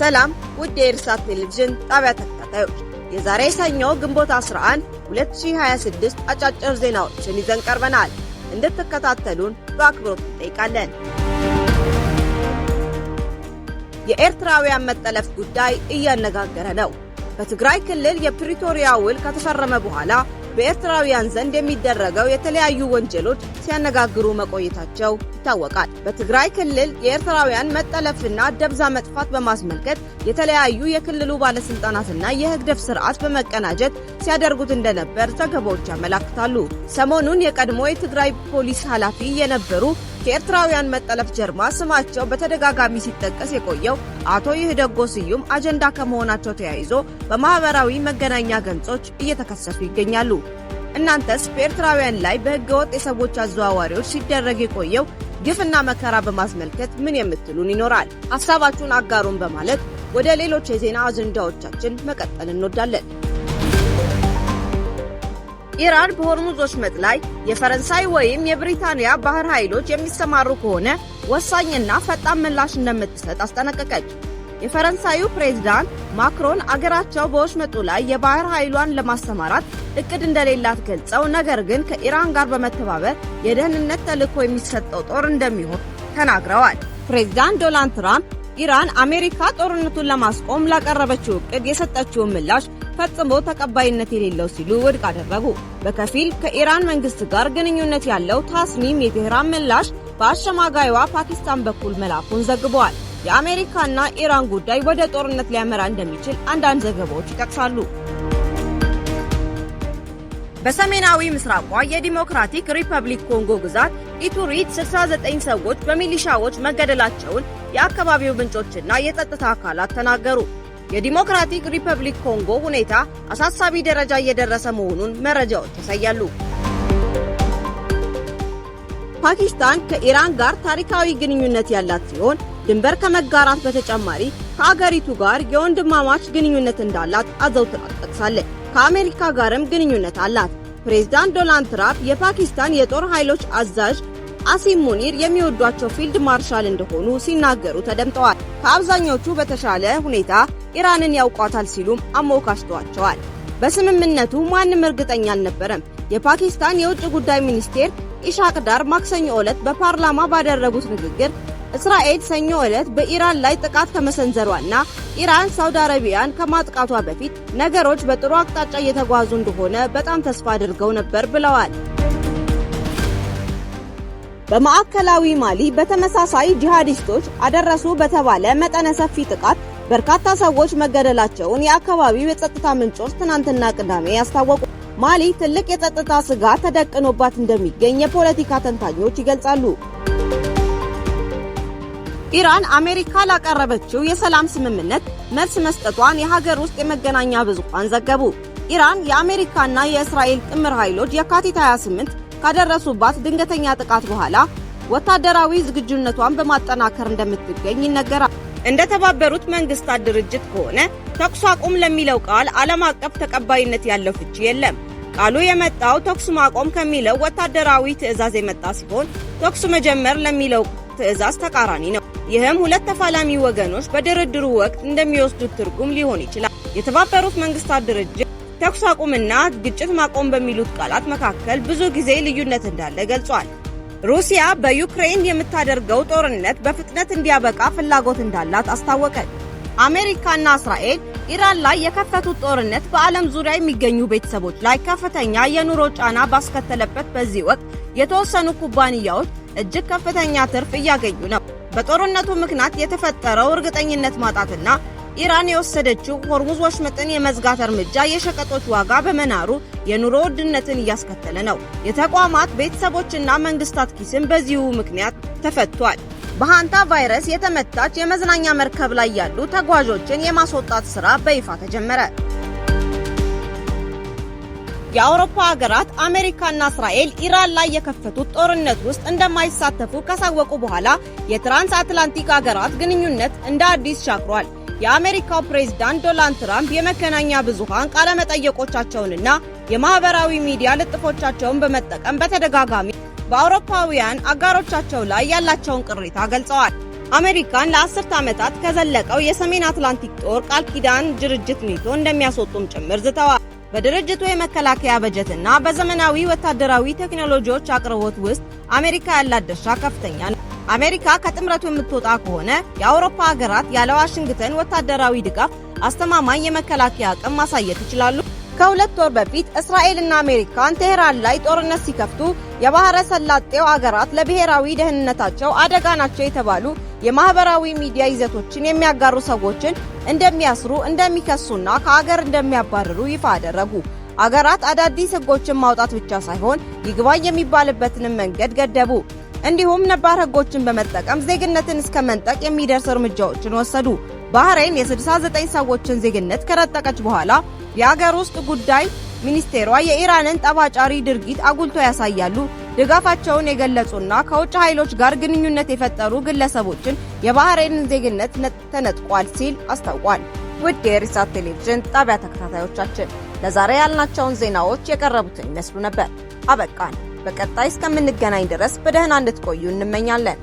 ሰላም ውድ የኢርሳት ቴሌቪዥን ጣቢያ ተከታታዮች፣ የዛሬ ሰኞ ግንቦት 11 2026 አጫጭር ዜናዎችን ይዘን ቀርበናል። እንድትከታተሉን በአክብሮት እንጠይቃለን። የኤርትራውያን መጠለፍ ጉዳይ እያነጋገረ ነው። በትግራይ ክልል የፕሪቶሪያ ውል ከተፈረመ በኋላ በኤርትራውያን ዘንድ የሚደረገው የተለያዩ ወንጀሎች ሲያነጋግሩ መቆየታቸው ይታወቃል። በትግራይ ክልል የኤርትራውያን መጠለፍና ደብዛ መጥፋት በማስመልከት የተለያዩ የክልሉ ባለስልጣናትና የህግደፍ ስርዓት በመቀናጀት ሲያደርጉት እንደነበር ዘገባዎች ያመለክታሉ። ሰሞኑን የቀድሞ የትግራይ ፖሊስ ኃላፊ የነበሩ ከኤርትራውያን መጠለፍ ጀርባ ስማቸው በተደጋጋሚ ሲጠቀስ የቆየው አቶ ይህደጎ ስዩም አጀንዳ ከመሆናቸው ተያይዞ በማህበራዊ መገናኛ ገጾች እየተከሰሱ ይገኛሉ። እናንተስ በኤርትራውያን ላይ በህገወጥ የሰዎች አዘዋዋሪዎች ሲደረግ የቆየው ግፍና መከራ በማስመልከት ምን የምትሉን ይኖራል? ሐሳባችሁን አጋሩን በማለት ወደ ሌሎች የዜና አጀንዳዎቻችን መቀጠል እንወዳለን። ኢራን በሆርሙዝ ወሽመጥ ላይ የፈረንሳይ ወይም የብሪታንያ ባህር ኃይሎች የሚሰማሩ ከሆነ ወሳኝና ፈጣን ምላሽ እንደምትሰጥ አስጠነቀቀች። የፈረንሳዩ ፕሬዝዳንት ማክሮን አገራቸው በወሽመጡ ላይ የባህር ኃይሏን ለማሰማራት እቅድ እንደሌላት ገልጸው፣ ነገር ግን ከኢራን ጋር በመተባበር የደህንነት ተልዕኮ የሚሰጠው ጦር እንደሚሆን ተናግረዋል። ፕሬዝዳንት ዶናልድ ትራምፕ ኢራን አሜሪካ ጦርነቱን ለማስቆም ላቀረበችው እቅድ የሰጠችውን ምላሽ ፈጽሞ ተቀባይነት የሌለው ሲሉ ውድቅ አደረጉ። በከፊል ከኢራን መንግስት ጋር ግንኙነት ያለው ታስኒም የቴህራን ምላሽ በአሸማጋይዋ ፓኪስታን በኩል መላኩን ዘግበዋል። የአሜሪካና ኢራን ጉዳይ ወደ ጦርነት ሊያመራ እንደሚችል አንዳንድ ዘገባዎች ይጠቅሳሉ። በሰሜናዊ ምስራቋ የዲሞክራቲክ ሪፐብሊክ ኮንጎ ግዛት ኢቱሪ 69 ሰዎች በሚሊሻዎች መገደላቸውን የአካባቢው ምንጮችና የጸጥታ አካላት ተናገሩ። የዲሞክራቲክ ሪፐብሊክ ኮንጎ ሁኔታ አሳሳቢ ደረጃ እየደረሰ መሆኑን መረጃዎች ያሳያሉ። ፓኪስታን ከኢራን ጋር ታሪካዊ ግንኙነት ያላት ሲሆን ድንበር ከመጋራት በተጨማሪ ከአገሪቱ ጋር የወንድማማች ግንኙነት እንዳላት አዘውትራ ትጠቅሳለች። ከአሜሪካ ጋርም ግንኙነት አላት። ፕሬዝዳንት ዶናልድ ትራምፕ የፓኪስታን የጦር ኃይሎች አዛዥ አሲም ሙኒር የሚወዷቸው ፊልድ ማርሻል እንደሆኑ ሲናገሩ ተደምጠዋል። ከአብዛኞቹ በተሻለ ሁኔታ ኢራንን ያውቋታል ሲሉም አሞካሽተዋቸዋል። በስምምነቱ ማንም እርግጠኛ አልነበረም። የፓኪስታን የውጭ ጉዳይ ሚኒስቴር ኢሻቅ ዳር ማክሰኞ ዕለት በፓርላማ ባደረጉት ንግግር እስራኤል ሰኞ ዕለት በኢራን ላይ ጥቃት ከመሰንዘሯና ኢራን ሳውዲ አረቢያን ከማጥቃቷ በፊት ነገሮች በጥሩ አቅጣጫ እየተጓዙ እንደሆነ በጣም ተስፋ አድርገው ነበር ብለዋል። በማዕከላዊ ማሊ በተመሳሳይ ጂሃዲስቶች አደረሱ በተባለ መጠነ ሰፊ ጥቃት በርካታ ሰዎች መገደላቸውን የአካባቢው የጸጥታ ምንጮች ትናንትና ቅዳሜ ያስታወቁ። ማሊ ትልቅ የጸጥታ ስጋት ተደቅኖባት እንደሚገኝ የፖለቲካ ተንታኞች ይገልጻሉ። ኢራን አሜሪካ ላቀረበችው የሰላም ስምምነት መልስ መስጠቷን የሀገር ውስጥ የመገናኛ ብዙሃን ዘገቡ። ኢራን የአሜሪካና የእስራኤል ጥምር ኃይሎች የካቲት 28 ካደረሱባት ድንገተኛ ጥቃት በኋላ ወታደራዊ ዝግጁነቷን በማጠናከር እንደምትገኝ ይነገራል። እንደ ተባበሩት መንግስታት ድርጅት ከሆነ ተኩስ አቁም ለሚለው ቃል ዓለም አቀፍ ተቀባይነት ያለው ፍቺ የለም። ቃሉ የመጣው ተኩስ ማቆም ከሚለው ወታደራዊ ትዕዛዝ የመጣ ሲሆን ተኩስ መጀመር ለሚለው ትዕዛዝ ተቃራኒ ነው። ይህም ሁለት ተፋላሚ ወገኖች በድርድሩ ወቅት እንደሚወስዱት ትርጉም ሊሆን ይችላል። የተባበሩት መንግስታት ድርጅት ተኩስ አቁምና ግጭት ማቆም በሚሉት ቃላት መካከል ብዙ ጊዜ ልዩነት እንዳለ ገልጿል። ሩሲያ በዩክሬን የምታደርገው ጦርነት በፍጥነት እንዲያበቃ ፍላጎት እንዳላት አስታወቀች። አሜሪካና እስራኤል ኢራን ላይ የከፈቱት ጦርነት በዓለም ዙሪያ የሚገኙ ቤተሰቦች ላይ ከፍተኛ የኑሮ ጫና ባስከተለበት በዚህ ወቅት የተወሰኑ ኩባንያዎች እጅግ ከፍተኛ ትርፍ እያገኙ ነው። በጦርነቱ ምክንያት የተፈጠረው እርግጠኝነት ማጣትና ኢራን የወሰደችው ሆርሙዝ ወሽመጥን የመዝጋት እርምጃ የሸቀጦች ዋጋ በመናሩ የኑሮ ውድነትን እያስከተለ ነው። የተቋማት ቤተሰቦችና መንግስታት ኪስም በዚሁ ምክንያት ተፈቷል። በሃንታ ቫይረስ የተመታች የመዝናኛ መርከብ ላይ ያሉ ተጓዦችን የማስወጣት ሥራ በይፋ ተጀመረ። የአውሮፓ ሀገራት አሜሪካና እስራኤል ኢራን ላይ የከፈቱት ጦርነት ውስጥ እንደማይሳተፉ ካሳወቁ በኋላ የትራንስ አትላንቲክ ሀገራት ግንኙነት እንደ አዲስ ሻክሯል። የአሜሪካው ፕሬዝዳንት ዶናልድ ትራምፕ የመገናኛ ብዙሃን ቃለ መጠይቆቻቸውንና የማህበራዊ ሚዲያ ልጥፎቻቸውን በመጠቀም በተደጋጋሚ በአውሮፓውያን አጋሮቻቸው ላይ ያላቸውን ቅሬታ ገልጸዋል። አሜሪካን ለ10 ዓመታት ከዘለቀው የሰሜን አትላንቲክ ጦር ቃል ኪዳን ድርጅት ኔቶ እንደሚያስወጡም ጭምር ዝተዋል። በድርጅቱ የመከላከያ በጀትና በዘመናዊ ወታደራዊ ቴክኖሎጂዎች አቅርቦት ውስጥ አሜሪካ ያላት ድርሻ ከፍተኛ ነው። አሜሪካ ከጥምረቱ የምትወጣ ከሆነ የአውሮፓ ሀገራት ያለ ዋሽንግተን ወታደራዊ ድጋፍ አስተማማኝ የመከላከያ አቅም ማሳየት ይችላሉ። ከ2 ወር በፊት እስራኤልና አሜሪካን ቴህራን ላይ ጦርነት ሲከፍቱ የባህረ ሰላጤው ሀገራት ለብሔራዊ ደህንነታቸው አደጋ ናቸው የተባሉ የማህበራዊ ሚዲያ ይዘቶችን የሚያጋሩ ሰዎችን እንደሚያስሩ፣ እንደሚከሱና ከሀገር እንደሚያባርሩ ይፋ አደረጉ። ሀገራት አዳዲስ ህጎችን ማውጣት ብቻ ሳይሆን ይግባኝ የሚባልበትንም መንገድ ገደቡ። እንዲሁም ነባር ህጎችን በመጠቀም ዜግነትን እስከ መንጠቅ የሚደርስ እርምጃዎችን ወሰዱ። ባህሬን የ69 ሰዎችን ዜግነት ከረጠቀች በኋላ የሀገር ውስጥ ጉዳይ ሚኒስቴሯ የኢራንን ጠባጫሪ ድርጊት አጉልቶ ያሳያሉ ድጋፋቸውን የገለጹና ከውጭ ኃይሎች ጋር ግንኙነት የፈጠሩ ግለሰቦችን የባህሬንን ዜግነት ተነጥቋል ሲል አስታውቋል። ውድ የሪሳት ቴሌቪዥን ጣቢያ ተከታታዮቻችን ለዛሬ ያልናቸውን ዜናዎች የቀረቡትን ይመስሉ ነበር። አበቃን። በቀጣይ እስከምንገናኝ ድረስ በደህና እንድትቆዩ እንመኛለን።